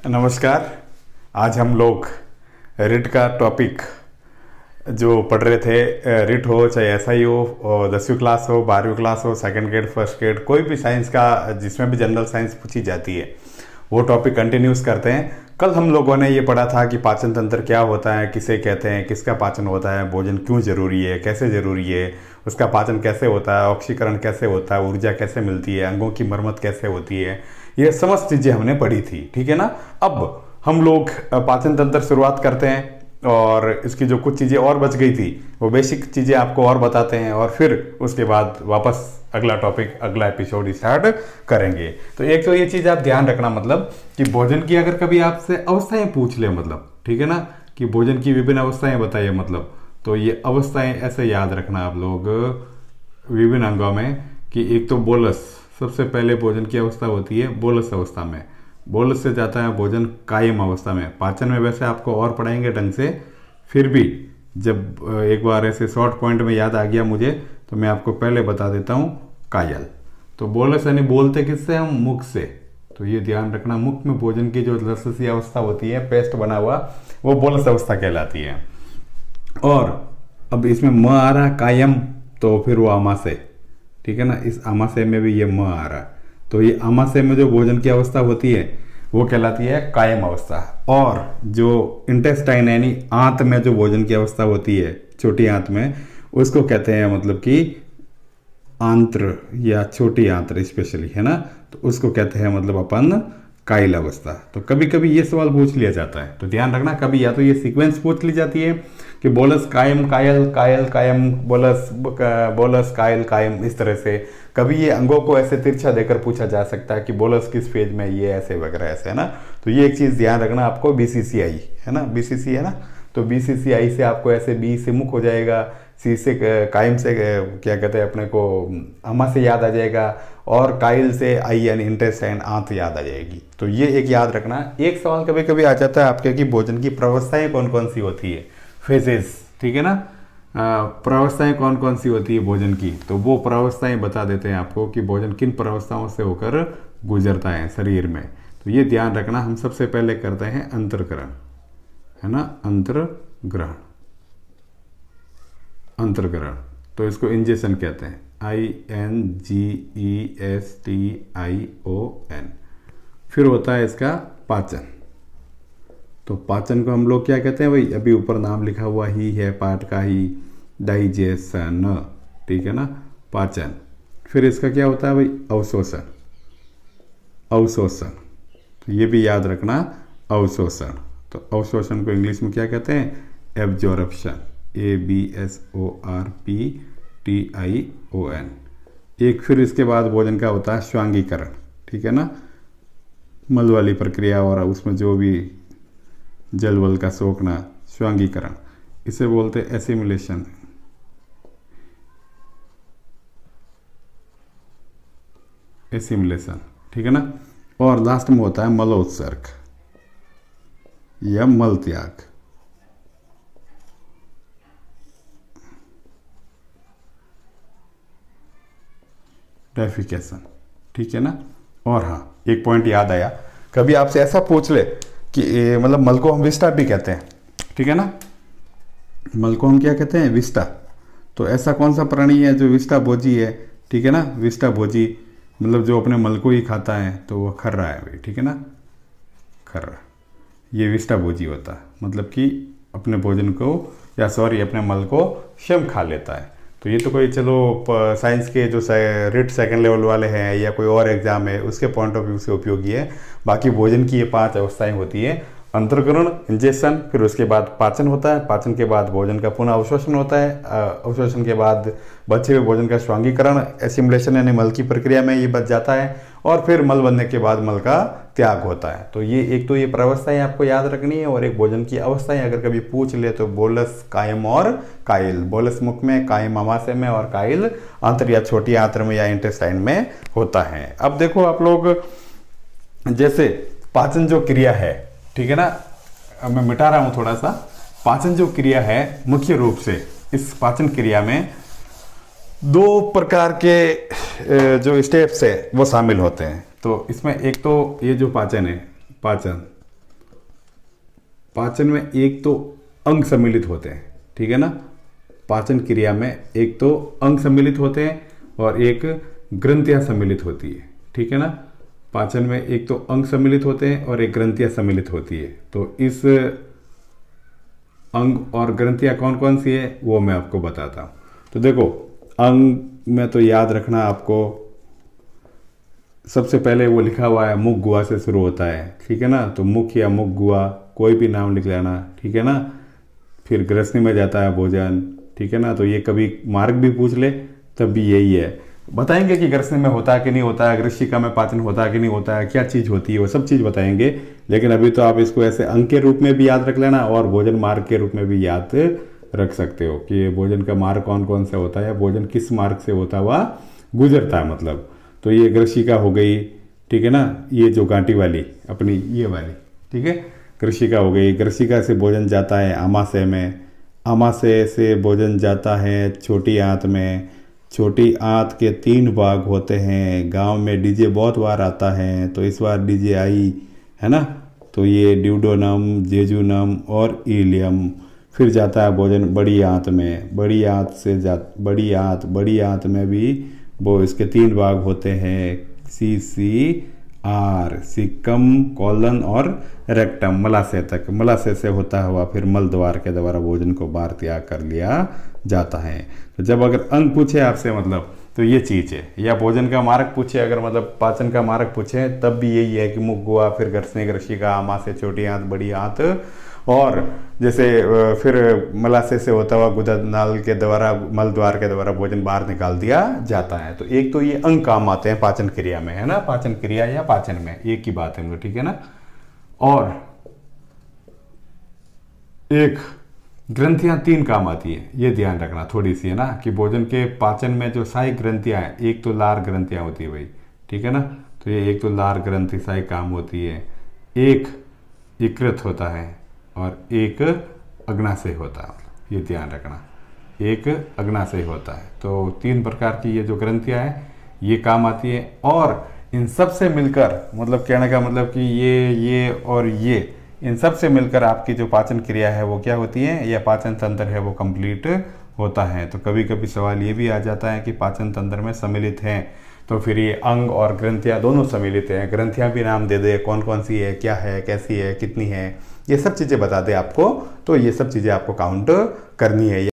नमस्कार। आज हम लोग रिट का टॉपिक जो पढ़ रहे थे, रिट हो चाहे एसआई हो, और 10वीं क्लास हो, 12वीं क्लास हो, सेकंड ग्रेड, फर्स्ट ग्रेड, कोई भी साइंस का जिसमें भी जनरल साइंस पूछी जाती है वो टॉपिक कंटिन्यूस करते हैं। कल हम लोगों ने ये पढ़ा था कि पाचन तंत्र क्या होता है, किसे कहते हैं, किसका पाचन होता है, भोजन क्यों जरूरी है, कैसे जरूरी है, उसका पाचन कैसे होता है, ऑक्सीकरण कैसे होता है, ऊर्जा कैसे मिलती है, अंगों की मरम्मत कैसे होती है, ये समस्त चीज़ें हमने पढ़ी थी। ठीक है ना। अब हम लोग पाचन तंत्र शुरुआत करते हैं और इसकी जो कुछ चीज़ें और बच गई थी वो बेसिक चीज़ें आपको और बताते हैं, और फिर उसके बाद वापस अगला टॉपिक, अगला एपिसोड स्टार्ट करेंगे। तो एक तो ये चीज़ आप ध्यान रखना, मतलब कि भोजन की अगर कभी आपसे अवस्थाएं पूछ ले, मतलब ठीक है ना, कि भोजन की विभिन्न अवस्थाएं बताइए, मतलब तो ये अवस्थाएं ऐसे याद रखना आप लोग विभिन्न अंगों में, कि एक तो बोलस, सबसे पहले भोजन की अवस्था होती है बोलस अवस्था में। बोलस से जाता है भोजन कायम अवस्था में। पाचन में वैसे आपको और पढ़ाएंगे ढंग से, फिर भी जब एक बार ऐसे शॉर्ट पॉइंट में याद आ गया मुझे तो मैं आपको पहले बता देता हूँ। कायल, तो बोलस यानी बोलते किससे हम, मुख से। तो ये ध्यान रखना, मुख में भोजन की जो रससी अवस्था होती है, पेस्ट बना हुआ, वो बोलस अवस्था कहलाती है। और अब इसमें म आ रहा कायम, तो फिर वो आमाशय, ठीक है ना, इस आमाशय में भी ये म आ रहा, तो ये आमाशय में जो भोजन की अवस्था होती है वो कहलाती है कायम अवस्था। और जो इंटेस्टाइन यानी आंत में जो भोजन की अवस्था होती है, छोटी आंत में, उसको कहते हैं मतलब कि आंत्र या छोटी आंत्र स्पेशली, है ना, तो उसको कहते हैं मतलब अपन कायल अवस्था। तो कभी कभी ये सवाल पूछ लिया जाता है, तो ध्यान रखना, कभी या तो ये सीक्वेंस पूछ ली जाती है कि बोलस कायम कायल, कायल कायम, बोलस बोलस कायल कायम, इस तरह से। कभी ये अंगों को ऐसे तिरछा देकर पूछा जा सकता है कि बोलस किस फेज में, ये ऐसे वगैरह ऐसे, है ना। तो ये एक चीज़ ध्यान रखना आपको, बीसीसीआई है ना, बीसीसी है ना, तो बीसीसीआई से आपको ऐसे बी से मुख हो जाएगा, सी से कायम से क्या कहते हैं अपने को अमा से याद आ जाएगा, और कायल से आई यानी इंटेस्टाइन आंत याद आ जाएगी। तो ये एक याद रखना। एक सवाल कभी कभी आ जाता है आपके कि भोजन की प्रवस्थाएं कौन कौन सी होती है, फेजेस, ठीक है ना, प्रवस्थाएं कौन कौन सी होती है भोजन की, तो वो प्रवस्थाएं बता देते हैं आपको कि भोजन किन प्रवस्थाओं से होकर गुजरता है शरीर में। तो ये ध्यान रखना। हम सबसे पहले करते हैं अंतर्ग्रहण, है ना, अंतर्ग्रहण, अंतर्ग्रहण, तो इसको इंजेक्शन कहते हैं, INGESTION। फिर होता है इसका पाचन। तो पाचन को हम लोग क्या कहते हैं भाई, अभी ऊपर नाम लिखा हुआ ही है, पाठ का ही, डाइजेशन, ठीक है ना, पाचन। फिर इसका क्या होता है भाई, अवशोषण, अवशोषण, तो ये भी याद रखना, अवशोषण। तो अवशोषण को इंग्लिश में क्या कहते हैं, एब्जॉर्प्शन, ABSORPTION। एक फिर इसके बाद भोजन का होता है श्वांगीकरण, ठीक है ना, मल वाली प्रक्रिया और उसमें जो भी जल वल का सोखना, श्वांगीकरण, इसे बोलते हैं एसिमिलेशन, एसिमिलेशन, ठीक है ना। और लास्ट में होता है मलोत्सर्ग या मल त्याग। डेफिकेशन, ठीक है ना। और हाँ, एक पॉइंट याद आया, कभी आपसे ऐसा पूछ ले कि मतलब मल को हम विष्टा भी कहते हैं, ठीक है ना, मल को हम क्या कहते हैं, विष्टा। तो ऐसा कौन सा प्राणी है जो विष्टा भोजी है, ठीक है ना, विष्टा भोजी मतलब जो अपने मल को ही खाता है, तो वो खर्रा है भाई, ठीक है ना, खर्रा, ये विष्टा भोजी होता है, मतलब कि अपने भोजन को या सॉरी अपने मल को स्वयं खा लेता है। तो ये तो कोई चलो साइंस के जो रिट सेकंड लेवल वाले हैं या कोई और एग्जाम है उसके पॉइंट ऑफ व्यू से उपयोगी है। बाकी भोजन की ये 5 अवस्थाएं होती है, अंतर्ग्रहण, इंजेक्शन, फिर उसके बाद पाचन होता है, पाचन के बाद भोजन का पुनः अवशोषण होता है, अवशोषण के बाद बचे हुए भोजन का श्वांगीकरण, एसिमिलेशन यानी मल की प्रक्रिया में ये बच जाता है, और फिर मल बनने के बाद मल का त्याग होता है। तो ये एक तो ये प्रवस्थाएं आपको याद रखनी है, और एक भोजन की अवस्थाएं अगर कभी पूछ ले तो बोलस, कायम और कायल। बोलस मुख में, कायम आमाशय में, और कायल आंत्र या छोटी आंत्र में या इंटेस्टाइन में होता है। अब देखो आप लोग, जैसे पाचन जो क्रिया है, ठीक है ना, मैं मिटा रहा हूं थोड़ा सा। पाचन जो क्रिया है मुख्य रूप से इस पाचन क्रिया में 2 प्रकार के जो स्टेप्स है वो शामिल होते हैं। तो इसमें एक तो ये जो पाचन है, पाचन पाचन में एक तो अंग सम्मिलित होते हैं, ठीक है ना। पाचन क्रिया में एक तो अंग सम्मिलित होते हैं और एक ग्रंथियां सम्मिलित होती है, ठीक है ना। पाचन में एक तो अंग सम्मिलित होते हैं और एक ग्रंथियां सम्मिलित होती है। तो इस अंग और ग्रंथियां कौन कौन सी है वो मैं आपको बताता हूं। तो देखो, अंग में तो याद रखना आपको, सबसे पहले वो लिखा हुआ है मुख गुहा से शुरू होता है, ठीक है ना। तो मुख या मुख गुहा कोई भी नाम लिख लेना, ठीक है ना। फिर ग्रसनी में जाता है भोजन, ठीक है ना। तो ये कभी मार्ग भी पूछ ले तब भी यही है, बताएंगे कि ग्रसनी में होता है कि नहीं होता है, ग्रसिका में पाचन होता है कि नहीं होता है, क्या चीज़ होती है, वो सब चीज़ बताएंगे। लेकिन अभी तो आप इसको ऐसे अंग के रूप में भी याद रख लेना और भोजन मार्ग के रूप में भी याद रख सकते हो कि भोजन का मार्ग कौन कौन सा होता है, भोजन किस मार्ग से होता हुआ गुजरता है मतलब। तो ये ग्रसिका हो गई, ठीक है ना। ये जो गांठी वाली अपनी ये वाली, ठीक है, ग्रसिका हो गई। ग्रसिका से भोजन जाता है आमाशय में, आमाशय से भोजन जाता है छोटी आंत में। छोटी आंत के 3 भाग होते हैं। गांव में डीजे बहुत बार आता है, तो इस बार डीजे आई है ना। तो ये ड्यूडोनम, जेजुनम और इलियम। फिर जाता है भोजन बड़ी आंत में। बड़ी आंत से बड़ी आंत में भी वो इसके 3 भाग होते हैं, CCR, सिकम, कोलन और रेक्टम, मलाशय तक। मलाशय से होता हुआ फिर मल द्वार के द्वारा भोजन को बाहर त्याग कर लिया जाता है। तो जब अगर अंग पूछे आपसे मतलब तो ये चीज़ है, या भोजन का मार्ग पूछे अगर मतलब पाचन का मार्ग पूछे तब भी यही है कि मुख गुहा, फिर ग्रसनी, ग्रसिका, आमाशय, छोटी आंत, बड़ी आंत, और जैसे फिर मलाशय से होता हुआ गुदा नाल के द्वारा, मल द्वार के द्वारा भोजन बाहर निकाल दिया जाता है। तो एक तो ये अंग काम आते हैं पाचन क्रिया में, है ना, पाचन क्रिया या पाचन में एक ही बात है, ठीक है ना। और एक ग्रंथियां 3 काम आती है, ये ध्यान रखना थोड़ी सी, है ना, कि भोजन के पाचन में जो सहायक ग्रंथियां हैं, एक तो लार ग्रंथियां होती है भाई, ठीक है ना। तो ये एक तो लार ग्रंथि सहायक काम होती है, एक यकृत होता है और एक अग्नाशय होता है, ये ध्यान रखना, एक अग्नाशय होता है। तो 3 प्रकार की ये जो ग्रंथियां हैं ये काम आती है। और इन सब से मिलकर, मतलब कहने का मतलब कि ये और ये, इन सब से मिलकर आपकी जो पाचन क्रिया है वो क्या होती है, या पाचन तंत्र है वो कंप्लीट होता है। तो कभी कभी सवाल ये भी आ जाता है कि पाचन तंत्र में सम्मिलित हैं, तो फिर ये अंग और ग्रंथियां दोनों सम्मिलित हैं। ग्रंथियां भी नाम दे दे, कौन कौन सी है, क्या है, कैसी है, कितनी है, ये सब चीज़ें बता दे आपको। तो ये सब चीज़ें आपको काउंट करनी है।